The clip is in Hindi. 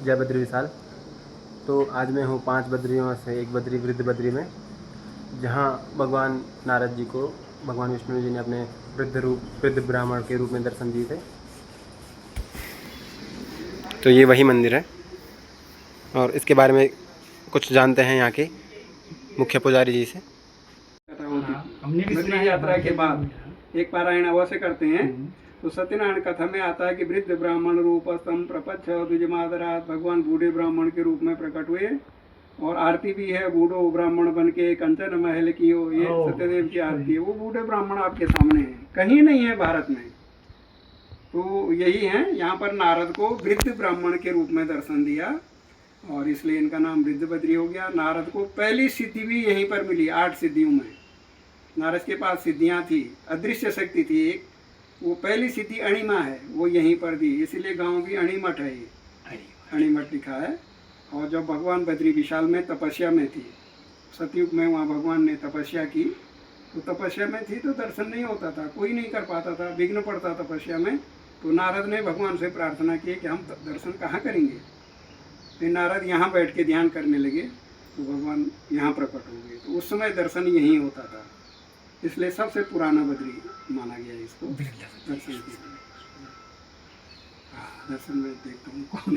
जय बद्री विशाल। तो आज मैं हूँ 5 बद्रियों से एक बद्री वृद्ध बद्री में, जहाँ भगवान नारद जी को भगवान विष्णु जी ने अपने वृद्ध ब्राह्मण के रूप में दर्शन दिए थे। तो ये वही मंदिर है और इसके बारे में कुछ जानते हैं यहाँ के मुख्य पुजारी जी से। हमने भी बद्री यात्रा के बाद एक पारायण अवश्य करते हैं। तो सत्यनारायण कथा में आता है कि वृद्ध ब्राह्मण रूपस्तम प्रपच्छ द्विजमादरात, भगवान बूढ़े ब्राह्मण के रूप में प्रकट हुए और आरती भी है, बूढ़ो ब्राह्मण बन के कंचन महल की हो, ये सत्यदेव की आरती है। वो बूढ़े ब्राह्मण आपके सामने है, कहीं नहीं है भारत में। तो यही है, यहाँ पर नारद को वृद्ध ब्राह्मण के रूप में दर्शन दिया और इसलिए इनका नाम वृद्ध बद्री हो गया। नारद को पहली सिद्धि भी यहीं पर मिली। 8 सिद्धियों में नारद के पास सिद्धियां थी, अदृश्य शक्ति थी एक, वो पहली सिद्धि अणिमा है, वो यहीं पर दी। इसीलिए गांव भी अणिमठ है, ये अणिमठ लिखा है। और जब भगवान बद्री विशाल में तपस्या में थी, सतयुग में वहाँ भगवान ने तपस्या की, तो तपस्या में थी तो दर्शन नहीं होता था, कोई नहीं कर पाता था, विघ्न पड़ता तपस्या में। तो नारद ने भगवान से प्रार्थना की कि हम दर्शन कहाँ करेंगे। फिर नारद यहाँ बैठ के ध्यान करने लगे तो भगवान यहाँ प्रकट हो गए। तो उस समय दर्शन यहीं होता था, इसलिए सबसे पुराना बद्री माना गया इसको दर्शन के लिए। दर्शन में देखता हूँ कौन